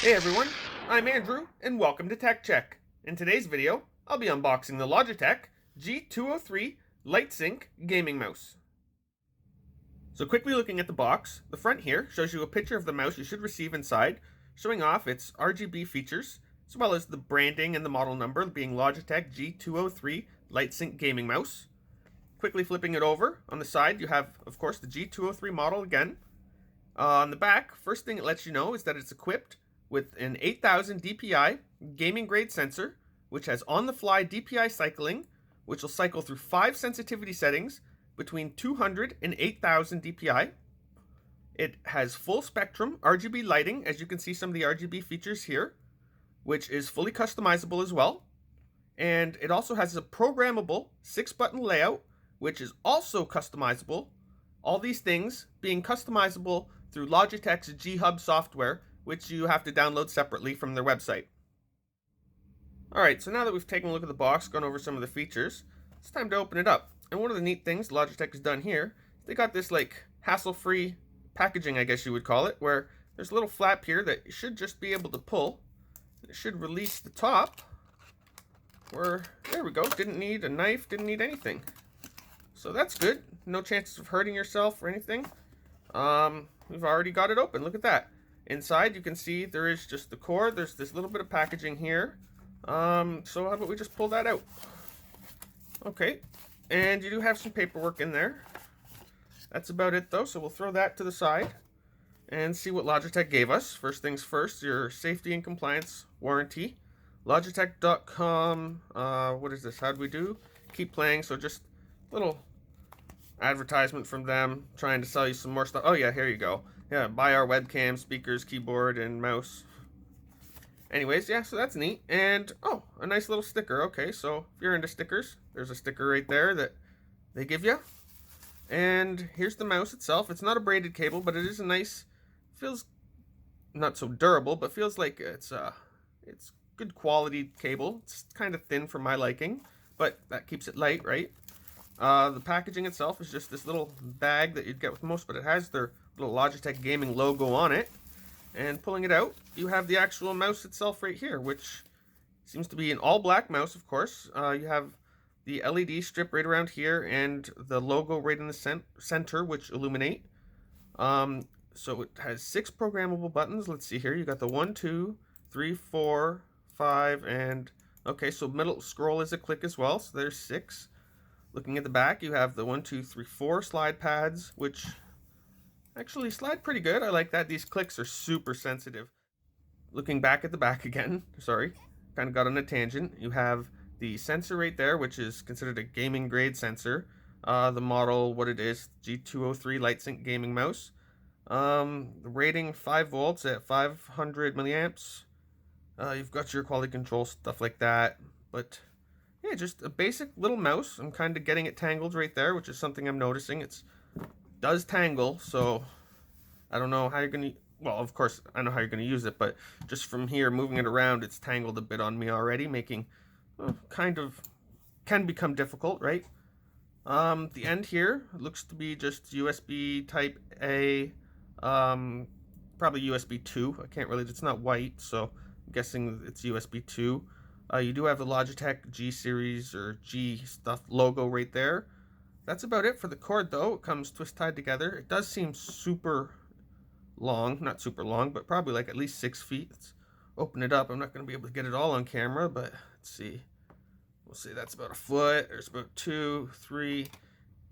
Hey everyone, I'm Andrew, and welcome to Tech Check. In today's video, I'll be unboxing the Logitech G203 Lightsync gaming mouse. So quickly looking at the box, the front here shows you a picture of the mouse you should receive inside, showing off its RGB features, as well as the branding and the model number being Logitech G203 Lightsync gaming mouse. Quickly flipping it over, on the side you have, of course, the G203 model again. On the back, first thing it lets you know is that it's equipped with an 8000 DPI gaming grade sensor, which has on-the-fly DPI cycling, which will cycle through 5 sensitivity settings between 200 and 8000 DPI. It has full spectrum RGB lighting, as you can see some of the RGB features here, which is fully customizable as well. And it also has a programmable 6-button layout, which is also customizable. All these things being customizable through Logitech's G-Hub software, which you have to download separately from their website. Alright, so now that we've taken a look at the box, gone over some of the features, it's time to open it up. And one of the neat things Logitech has done here, they got this like hassle-free packaging, I guess you would call it, where there's a little flap here that you should just be able to pull. It should release the top, where, there we go, didn't need a knife, didn't need anything. So that's good, no chances of hurting yourself or anything. We've already got it open, look at that. Inside you can see there is just the cord, there's this little bit of packaging here. So how about we just pull that out? Okay, and you do have some paperwork in there. That's about it though, so we'll throw that to the side and see what Logitech gave us. First things first, your safety and compliance warranty. Logitech.com, what is this, how do we do? Keep playing, so just a little advertisement from them trying to sell you some more stuff. Oh yeah, here you go. Yeah, buy our webcam, speakers, keyboard, and mouse. Anyways, yeah, so that's neat. And, oh, a nice little sticker. Okay, so if you're into stickers, there's a sticker right there that they give you. And here's the mouse itself. It's not a braided cable, but it is a nice, feels not so durable, but feels like it's good quality cable. It's kind of thin for my liking, but that keeps it light, right? The packaging itself is just this little bag that you'd get with most, but it has their little Logitech gaming logo on it. And pulling it out, you have the actual mouse itself right here, which seems to be an all black mouse, of course. You have the LED strip right around here and the logo right in the center, which illuminate. So it has 6 programmable buttons. Let's see here. You got the 1, 2, 3, 4, 5, and okay, so middle scroll is a click as well. So there's 6. Looking at the back, you have the 1, 2, 3, 4 slide pads, which actually slide pretty good. I like that. These clicks are super sensitive. Looking back at the back again, sorry, kind of got on a tangent. You have the sensor right there, which is considered a gaming grade sensor. The model, what it is, G203 Lightsync gaming mouse. The rating 5 volts at 500 milliamps. You've got your quality control, stuff like that. But yeah, just a basic little mouse. I'm kind of getting it tangled right there, which is something I'm noticing. It does tangle, so I don't know how you're going to... Well, of course, I know how you're going to use it, but just from here, moving it around, it's tangled a bit on me already, making kind of... can become difficult, right? The end here looks to be just USB Type A, probably USB 2. I can't really... It's not white, so I'm guessing it's USB 2. You do have the Logitech G series or G stuff logo right there. That's about it for the cord though. It comes twist tied together. It does seem super long, not super long, but probably like at least 6 feet. Let's open it up. I'm not going to be able to get it all on camera, but let's see. We'll say that's about a foot. There's about 2, 3,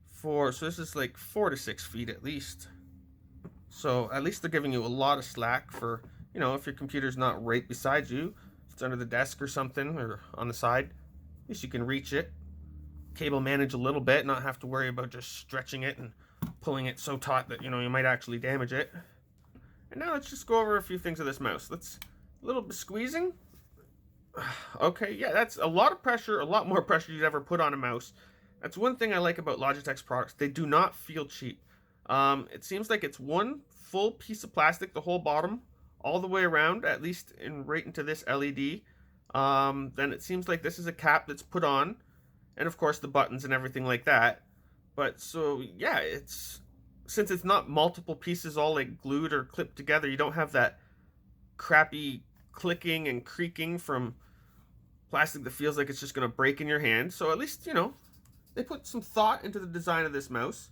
4. So this is like 4 to 6 feet at least. So at least they're giving you a lot of slack for, you know, if your computer's not right beside you, if it's under the desk or something or on the side, at least you can reach it. Cable manage a little bit, not have to worry about just stretching it and pulling it so taut that, you know, you might actually damage it. And now let's just go over a few things of this mouse. Let's, a little bit squeezing. Okay, yeah, that's a lot of pressure, a lot more pressure you'd ever put on a mouse. That's one thing I like about Logitech's products. They do not feel cheap. It seems like it's one full piece of plastic, the whole bottom, all the way around, at least right into this LED. Then it seems like this is a cap that's put on, and of course the buttons and everything like that. But so yeah, it's, since it's not multiple pieces all like glued or clipped together, you don't have that crappy clicking and creaking from plastic that feels like it's just going to break in your hand. So at least, you know, they put some thought into the design of this mouse.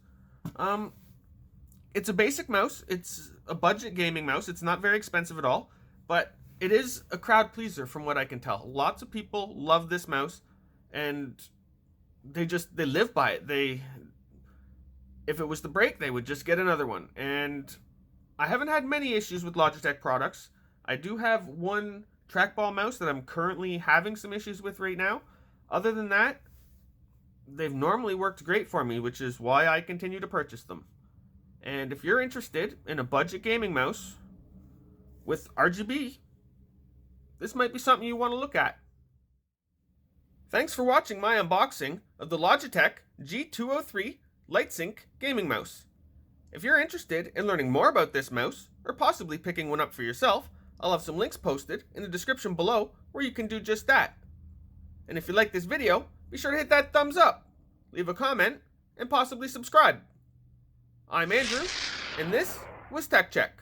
It's a basic mouse. It's a budget gaming mouse. It's not very expensive at all, but it is a crowd pleaser from what I can tell. Lots of people love this mouse, and they live by it. If it was to break, they would just get another one. And I haven't had many issues with Logitech products. I do have one trackball mouse that I'm currently having some issues with right now. Other than that, they've normally worked great for me, which is why I continue to purchase them. And if you're interested in a budget gaming mouse with RGB, this might be something you want to look at. Thanks for watching my unboxing of the Logitech G203 Lightsync gaming mouse. If you're interested in learning more about this mouse, or possibly picking one up for yourself, I'll have some links posted in the description below where you can do just that. And if you like this video, be sure to hit that thumbs up, leave a comment, and possibly subscribe. I'm Andrew, and this was Tech Check.